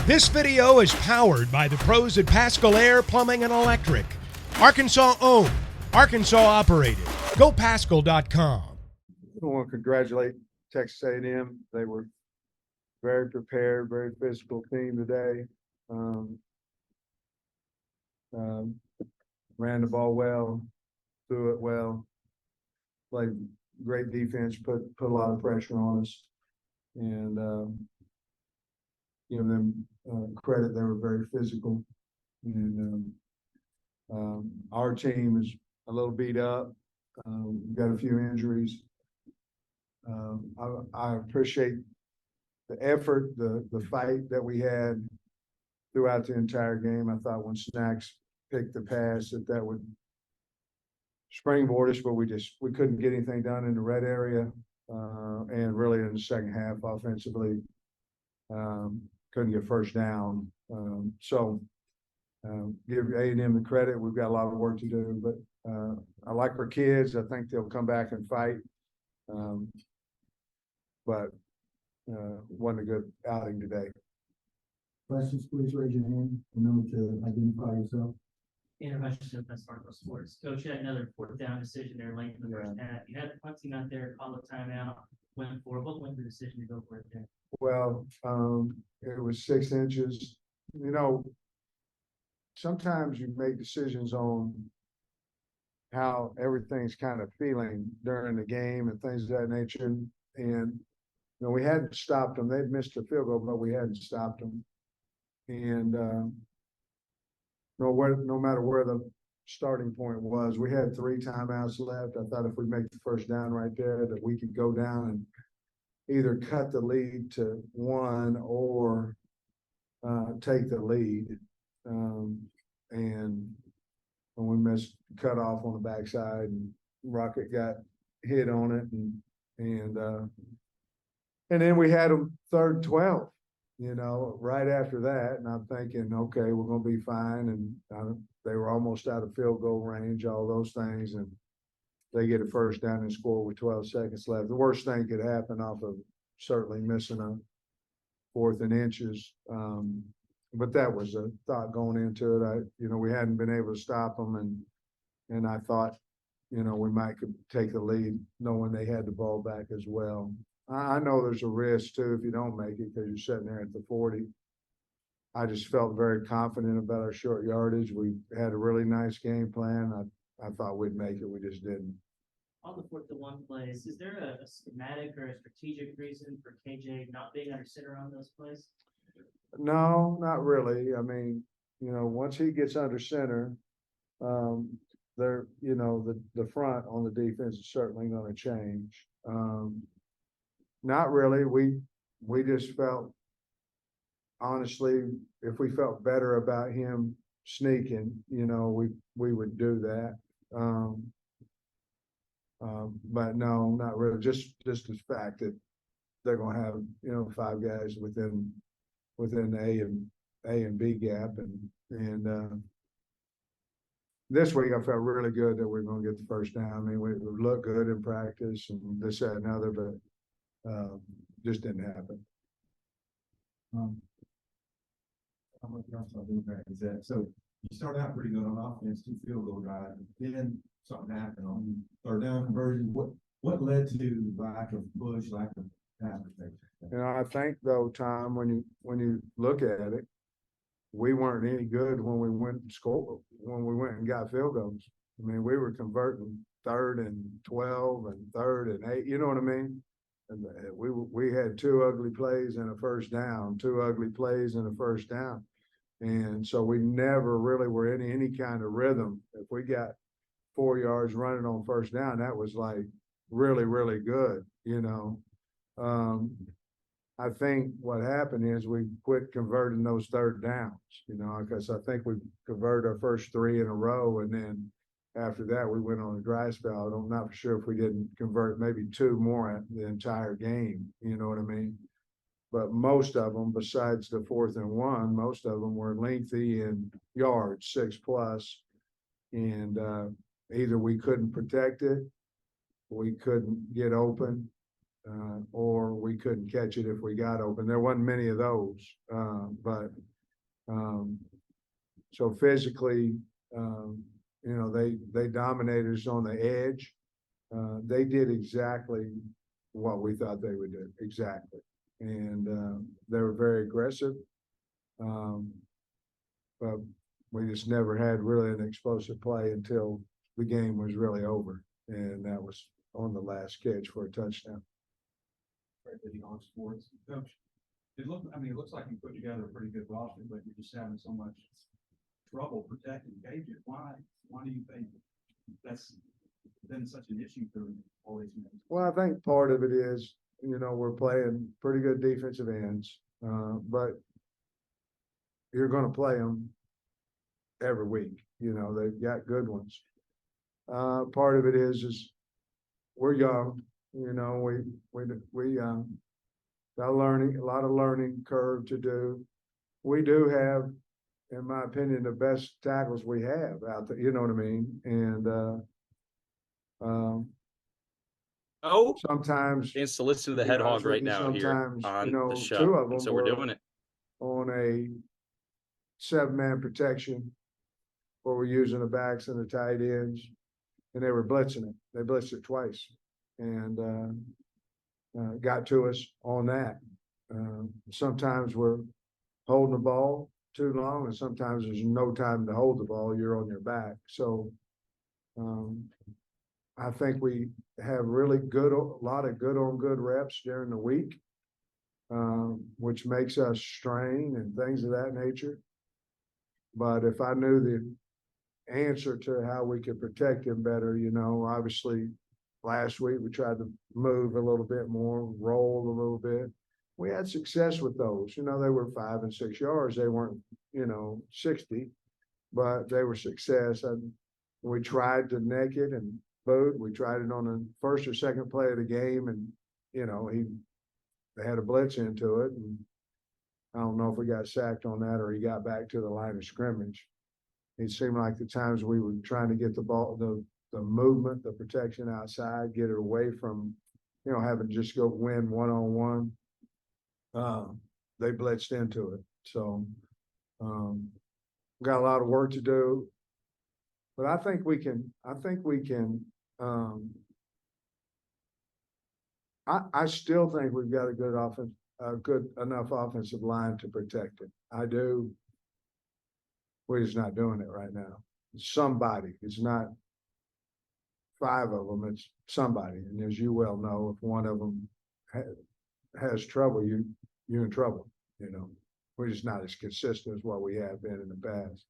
This video is powered by the pros at Pascal Air Plumbing and Electric. Arkansas owned, Arkansas operated. GoPascal.com. I want to congratulate Texas A&M. They were very prepared, very physical team today. Ran the ball well, threw it well, played great defense, put a lot of pressure on us, and give them credit. They were very physical, and our team is a little beat up. We've got a few injuries. I appreciate the effort, the fight that we had throughout the entire game. I thought when Snacks picked the pass that would springboard us, but we couldn't get anything done in the red area, and really in the second half offensively, couldn't get first down. Give A&M the credit. We've got a lot of work to do, but I like our kids. I think they'll come back and fight. But wasn't a good outing today. Questions, please raise your hand. Remember to identify yourself. Intervention of Sparkle Sports. Coach, you had another fourth down decision there late in the first half. You had the punt team out there, call a timeout, went for it. What went the decision to go for it there? Well, it was 6 inches. You know, sometimes you make decisions on how everything's kind of feeling during the game and things of that nature. And, you know, we hadn't stopped them. They'd missed a field goal, but we hadn't stopped them. And no matter where the starting point was, we had 3 timeouts left. I thought if we make the first down right there, that we could go down and either cut the lead to 1 or take the lead. And when we missed cut off on the backside, and Rocket got hit on it, and then we had them 3rd and 12, you know, right after that. And I'm thinking, okay, we're going to be fine. And they were almost out of field goal range, all those things. And they get a first down and score with 12 seconds left. The worst thing could happen off of certainly missing a 4th and inches. But that was a thought going into it. We hadn't been able to stop them. And I thought, we might could take the lead knowing they had the ball back as well. I know there's a risk too if you don't make it because you're sitting there at the 40. I just felt very confident about our short yardage. We had a really nice game plan. I thought we'd make it. We just didn't. On the 4th and 1 plays, is there a schematic or a strategic reason for KJ not being under center on those plays? No, not really. I mean, once he gets under center, the front on the defense is certainly going to change. Not really. We just felt, honestly, if we felt better about him sneaking, we would do that. But no, not really. Just the fact that they're going to have 5 guys within the A and B gap, and this week I felt really good that we we're going to get the first down. I mean, we looked good in practice and this, that, and other, but just didn't happen. How much else I'll do back is that? So you started out pretty good on offense, 2 field goal drives. Then something happened on 3rd down conversion. What led to lack of push, lack of pass protection? I think though, Tom, when you look at it, we weren't any good when we went and got field goals. I mean, we were converting 3rd and 12 and 3rd and 8. You know what I mean? And we had 2 ugly plays and a first down, 2 ugly plays and a first down. And so we never really were in any kind of rhythm. If we got 4 yards running on first down, that was like really, really good, I think what happened is we quit converting those 3rd downs, because I think we converted our first 3 in a row. And then after that, we went on a dry spell. I'm not for sure if we didn't convert maybe 2 more at the entire game. You know what I mean? But most of them, besides the 4th and 1, most of them were lengthy and yards, 6+. And either we couldn't protect it, we couldn't get open, or we couldn't catch it if we got open. There wasn't many of those, but so physically, you know, they dominated us on the edge. They did exactly what we thought they would do, exactly. And they were very aggressive. But we just never had really an explosive play until the game was really over. And that was on the last catch for a touchdown. On sports. Coach, it looks like you put together a pretty good roster, but you're just having so much trouble protecting Gages. Why do you think that's been such an issue for all these men? Well, I think part of it is, you know, we're playing pretty good defensive ends, but you're going to play them every week. You know, they've got good ones. Part of it is we're young. You know, we got a lot of learning curve to do. We do have, in my opinion, the best tackles we have out there. You know what I mean? And sometimes Chance to listen to the be head honest hog with right you, now here sometimes, on you know, the show. two of them And so we're were doing it. on a 7-man protection where we're using the backs and the tight ends, and they were blitzing it. They blitzed it twice and got to us on that. Sometimes we're holding the ball too long, and sometimes there's no time to hold the ball. You're on your back. So I think we have really a lot of good on good reps during the week, which makes us strain and things of that nature. But if I knew the answer to how we could protect him better, you know, obviously last week we tried to move a little bit more, roll a little bit. We had success with those. You know, they were 5 and 6 yards. They weren't, you know, 60, but they were success. And we tried to neck it and boot. We tried it on the first or second play of the game, and you know, they had a blitz into it, and I don't know if we got sacked on that or he got back to the line of scrimmage. It seemed like the times we were trying to get the ball, the movement, the protection outside, get it away from, you know, having to just go win one-on-one. They blitzed into it. So got a lot of work to do. But I think we can, I still think we've got a good enough offensive line to protect it. I do. We're just not doing it right now. Somebody, it's not 5 of them, it's somebody. And as you well know, if one of them has trouble, you're in trouble, you know. We're just not as consistent as what we have been in the past.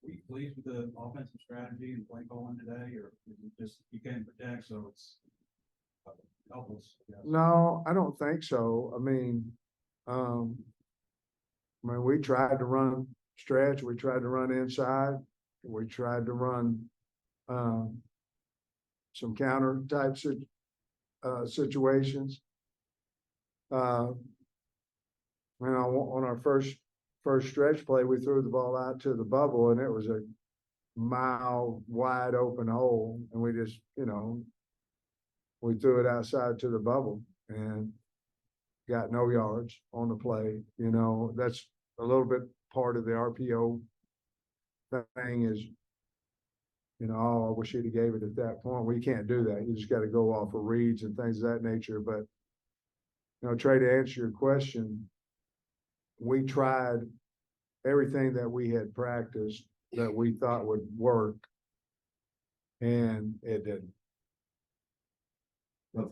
Were you pleased with the offensive strategy and play calling today, or is it just you can't protect, so it's helpless? No, I don't think so. I mean, we tried to run stretch, we tried to run inside, we tried to run some counter type situations. On our first stretch play, we threw the ball out to the bubble, and it was a mile wide open hole, and we just, you know, we threw it outside to the bubble and got no yards on the play. You know, that's a little bit part of the RPO thing is, you know, oh, I wish he'd have gave it at that point. We can't do that. You just got to go off of reads and things of that nature. But, you know, Trey, to answer your question, we tried everything that we had practiced that we thought would work, and it didn't.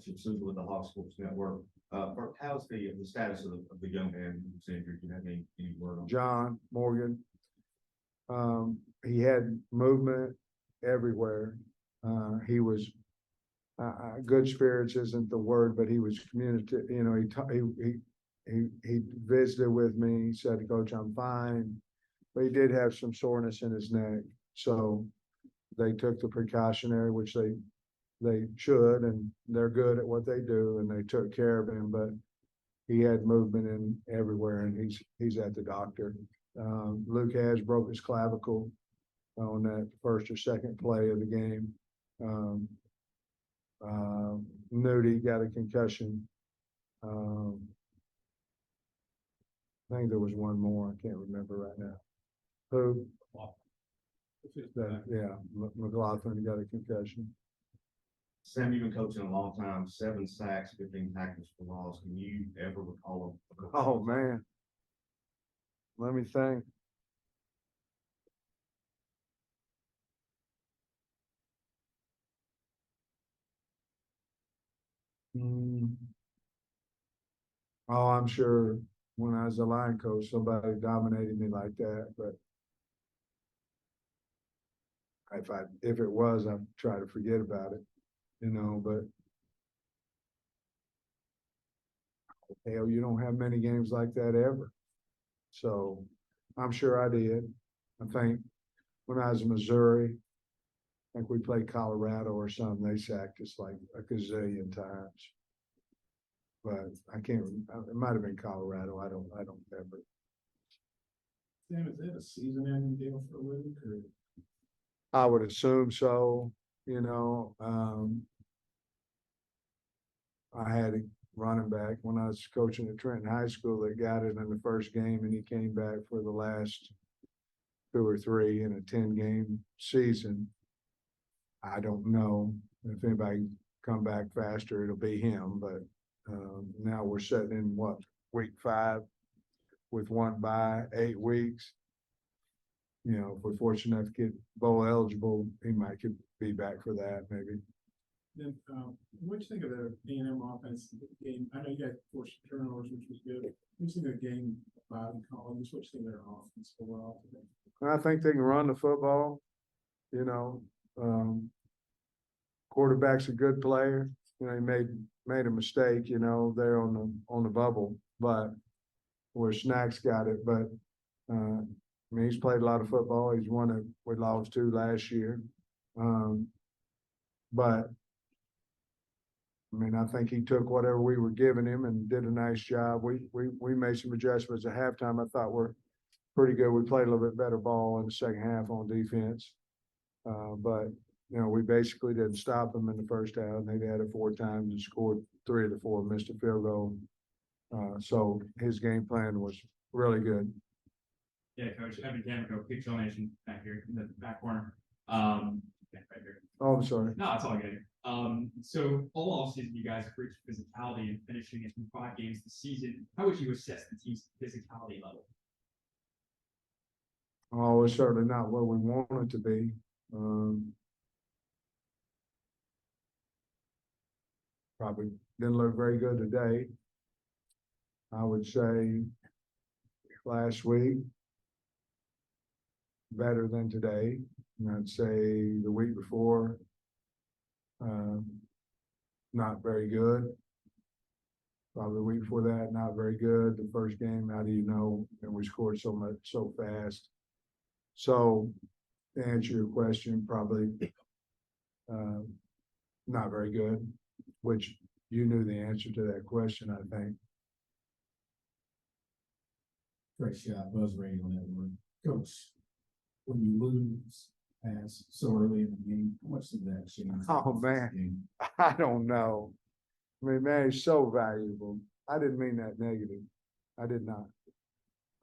Susan with the Hogs Sports Network. How's the status of the young man who's injured? Do you have any word on John Morgan? He had movement everywhere. He was good spirits isn't the word, but he was communicative. You know, he visited with me. He said, "Coach, I'm fine," but he did have some soreness in his neck. So they took the precautionary, which they should, and they're good at what they do, and they took care of him. But he had movement in everywhere, and he's at the doctor. Luke has broke his clavicle on that first or second play of the game. Nudie got a concussion. I think there was one more. I can't remember right now. Who? Yeah, McLaughlin got a concussion. Sam, you've been coaching a long time, 7 sacks, 15 tackles for loss. Can you ever recall them? Oh, man. Let me think. Hmm. Oh, I'm sure when I was a line coach, somebody dominated me like that, but if it was, I'd try to forget about it, but hell, you don't have many games like that ever. So I'm sure I did. I think when I was in Missouri, I think we played Colorado or something, they sacked us like a gazillion times. But I can't, it might have been Colorado. I don't remember. Sam, is that a season-ending deal for Luke, or? I would assume so, I had a running back when I was coaching at Trenton High School that got it in the first game, and he came back for the last 2 or 3 in a 10-game season. I don't know if anybody come back faster, it'll be him, but now we're sitting in week 5 with one bye, 8 weeks. If we're fortunate enough to get bowl eligible, he might could be back for that maybe. Then, what do you think of the A&M offense game? I know you got forced turnovers, which was good. What do you think of the game 5 in college? What do you think of their offense overall today? I think they can run the football. Quarterback's a good player. He made a mistake, there on the bubble, but where Snacks got it. But he's played a lot of football. He's won it. We lost 2 last year. But I think he took whatever we were giving him and did a nice job. We made some adjustments at halftime. I thought we're pretty good. We played a little bit better ball in the second half on defense. But we basically didn't stop them in the first half. They had it 4 times and scored 3 of the 4, missed a field goal. So his game plan was really good. Yeah, Coach, Evan Camico, Big Show Nation back here in the back corner. Right here. Oh, I'm sorry. No, it's all good. So all offseason, you guys preached physicality and finishing it in 5 games this season. How would you assess the team's physicality level? Oh, it's certainly not what we want it to be. Probably didn't look very good today. I would say last week better than today. And I'd say the week before not very good. Probably the week before that, not very good. The first game, how do you know? And we scored so much so fast. So to answer your question, probably not very good, which you knew the answer to that question, I think. Great shot, buzz rating on that one. Coach, when you lose pass so early in the game, how much did that change? Oh, man. I don't know. Man, he's so valuable. I didn't mean that negative. I did not.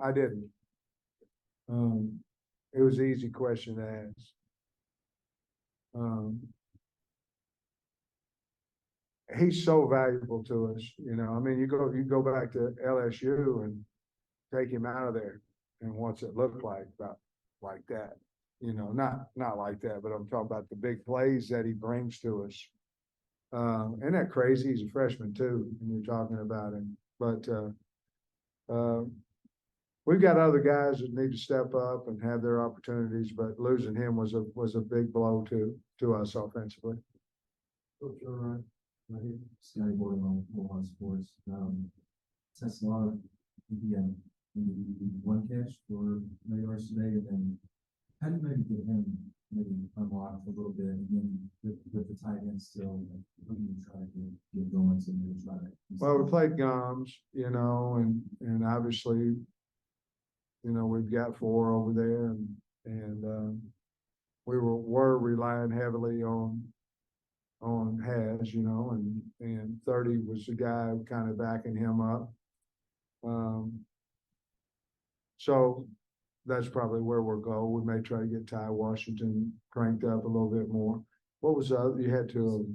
I didn't. It was an easy question to ask. He's so valuable to us, you go back to LSU and take him out of there, and what's it look like about like that? Not like that, but I'm talking about the big plays that he brings to us. Isn't that crazy? He's a freshman too, and you're talking about him. But we've got other guys that need to step up and have their opportunities, but losing him was a big blow to us offensively. Coach, all right. Scotty Board on Bullhorn Sports. That's a lot of, one catch for yards today, and then how do you maybe get him unlocked a little bit, and then with the tight end still, what do you try to get going to maybe try to? Well, we played Gums, and obviously, we've got 4 over there, and we were relying heavily on on Has, and 30 was the guy kind of backing him up. So that's probably where we'll go. We may try to get Ty Washington cranked up a little bit more. What was the other? You had to,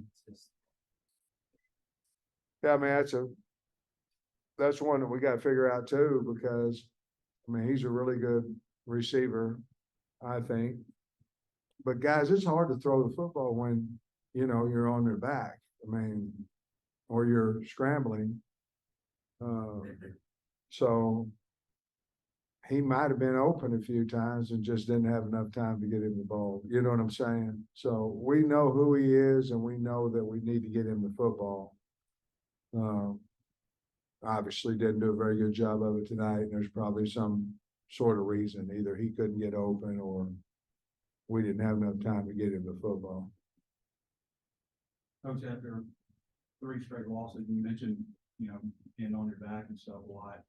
yeah, I mean, that's one that we got to figure out too, because I mean, he's a really good receiver, I think. But guys, it's hard to throw the football when, you're on their back. I mean, or you're scrambling. So he might have been open a few times and just didn't have enough time to get him the ball. You know what I'm saying? So we know who he is and we know that we need to get him the football. Obviously didn't do a very good job of it tonight. And there's probably some sort of reason. Either he couldn't get open or we didn't have enough time to get him the football. Coach, after 3 straight losses, you mentioned, being on your back and stuff a lot.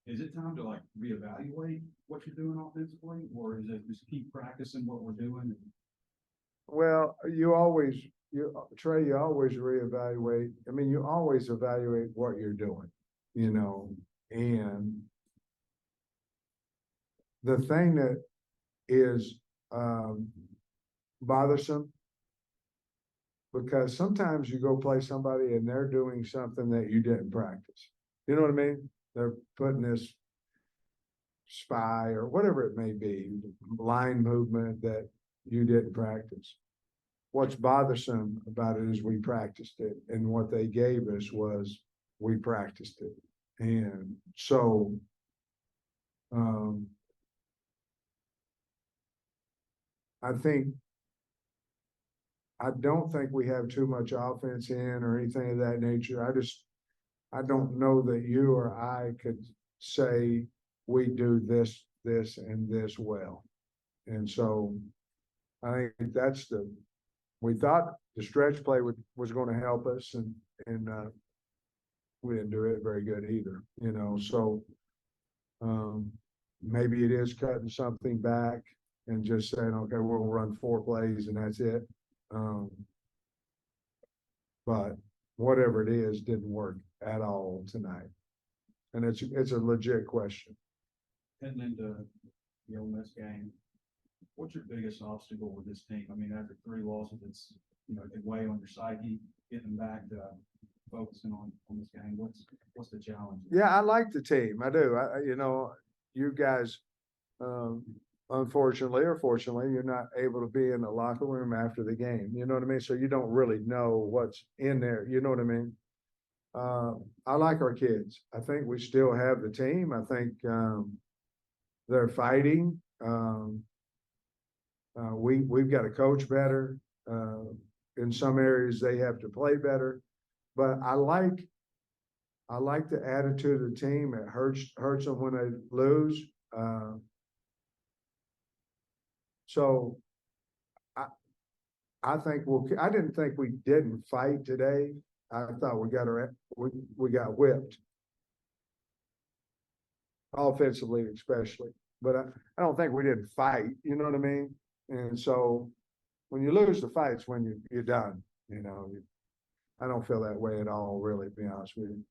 Is it time to like reevaluate what you're doing offensively, or is it just keep practicing what we're doing? Well, Trey, you always reevaluate. I mean, you always evaluate what you're doing, and the thing that is bothersome, because sometimes you go play somebody and they're doing something that you didn't practice. You know what I mean? They're putting this spy or whatever it may be, line movement that you didn't practice. What's bothersome about it is we practiced it, and what they gave us was we practiced it. And so I don't think we have too much offense in or anything of that nature. I don't know that you or I could say we do this, and this well. And so I think we thought the stretch play was going to help us, and we didn't do it very good either, so maybe it is cutting something back and just saying, okay, we'll run 4 plays and that's it. But whatever it is, didn't work at all tonight. And it's a legit question. Heading into the Ole Miss game, what's your biggest obstacle with this team? I mean, after 3 losses, it's, it weigh on your psyche, getting back to focusing on this game. What's the challenge? Yeah, I like the team. I do. You guys, unfortunately or fortunately, you're not able to be in the locker room after the game. You know what I mean? So you don't really know what's in there. You know what I mean? I like our kids. I think we still have the team. I think they're fighting. We've got to coach better. In some areas, they have to play better. But I like the attitude of the team. It hurts them when they lose. So I think I didn't think we didn't fight today. I thought we got whipped. Offensively, especially. But I don't think we didn't fight, you know what I mean? And so when you lose the fights, when you're done, I don't feel that way at all, really, to be honest with you.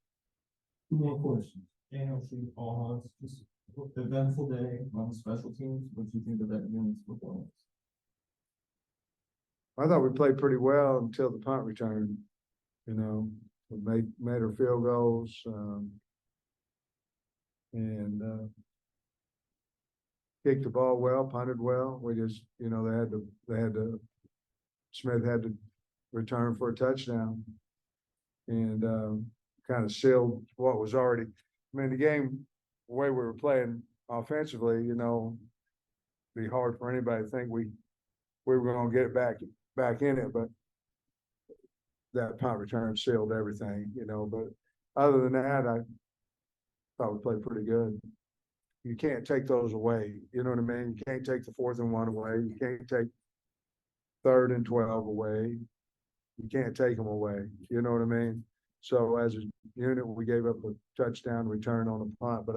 2 more questions. AFC all Hogs, just eventful day on special teams. What do you think of that unit's performance? I thought we played pretty well until the punt return. We made our field goals, and kicked the ball well, punted well. We just, Smith had to return for a touchdown, and kind of sealed what was already. I mean, the game, the way we were playing offensively, be hard for anybody to think we were going to get it back in it, but that punt return sealed everything, But other than that, I thought we played pretty good. You can't take those away. You know what I mean? You can't take the 4th and 1 away. You can't take 3rd and 12 away. You can't take them away. You know what I mean? So as a unit, we gave up a touchdown return on a punt, but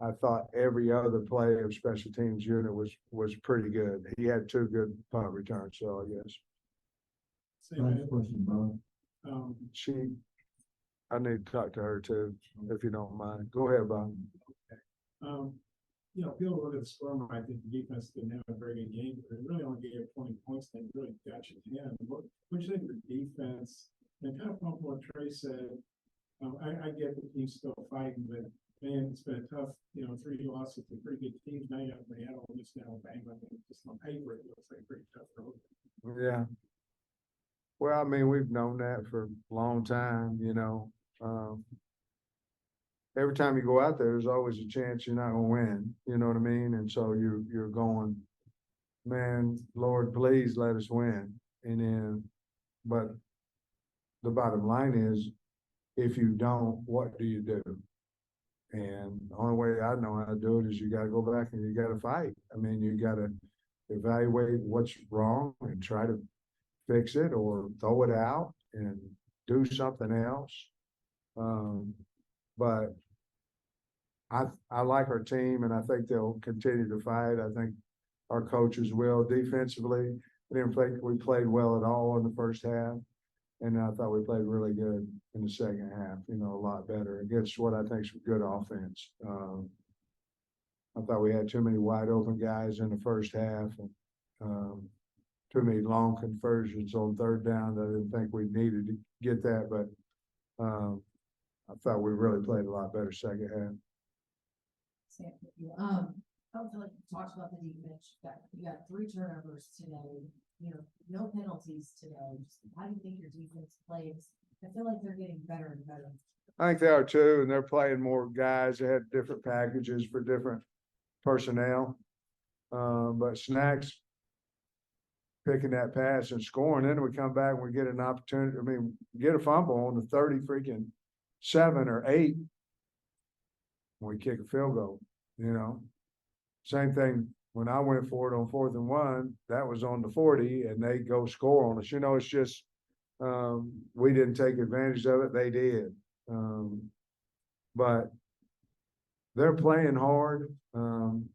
I thought every other play of special teams unit was pretty good. He had 2 good punt returns, so I guess. Last question, Bob. I need to talk to her too, if you don't mind. Go ahead, Bob. People look at the score, I think the defense didn't have a very good game, but they really only gave 20 points. They really got you 10. What do you think of the defense? And kind of from what Trey said, I get the team's still fighting, but man, it's been a tough, 3 losses to pretty good teams. Now you have to have all this now bang, I think just on paper, it looks like a pretty tough road. Yeah. Well, I mean, we've known that for a long time, every time you go out there, there's always a chance you're not gonna win, you know what I mean? And so you're going, man, Lord, please let us win. And then, but the bottom line is, if you don't, what do you do? And the only way I know how to do it is you gotta go back and you gotta fight. I mean, you gotta evaluate what's wrong and try to fix it or throw it out and do something else. But I like our team and I think they'll continue to fight. I think our coaches will. Defensively, I didn't think we played well at all in the first half. And I thought we played really good in the second half, a lot better against what I think is good offense. I thought we had too many wide open guys in the first half and too many long conversions on third down. I didn't think we needed to get that, but I thought we really played a lot better second half. Sam, I don't feel like you talked about the defense. You got 3 turnovers today. No penalties today. How do you think your defense plays? I feel like they're getting better and better. I think they are too, and they're playing more guys. They had different packages for different personnel. But Snacks picking that pass and scoring, then we come back and we get an opportunity. I mean, get a fumble on the 7 or 8. We kick a field goal, Same thing when I went for it on 4th and 1, that was on the 40 and they go score on us. It's just, we didn't take advantage of it. They did. But they're playing hard. I don't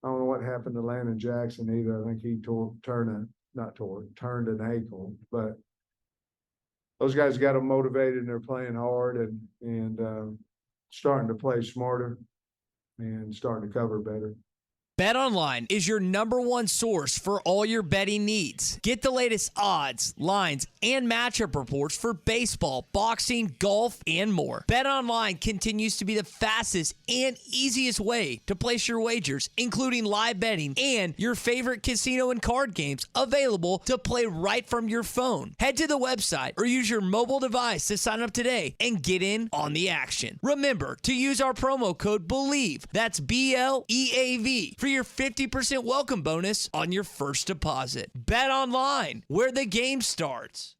know what happened to Landon Jackson either. I think he turned an ankle, but those guys got them motivated and they're playing hard and starting to play smarter and starting to cover better. BetOnline is your #1 source for all your betting needs. Get the latest odds, lines, and matchup reports for baseball, boxing, golf, and more. BetOnline continues to be the fastest and easiest way to place your wagers, including live betting and your favorite casino and card games available to play right from your phone. Head to the website or use your mobile device to sign up today and get in on the action. Remember to use our promo code BELIEVE, that's BLEAV, for your 50% welcome bonus on your first deposit. Bet online, where the game starts.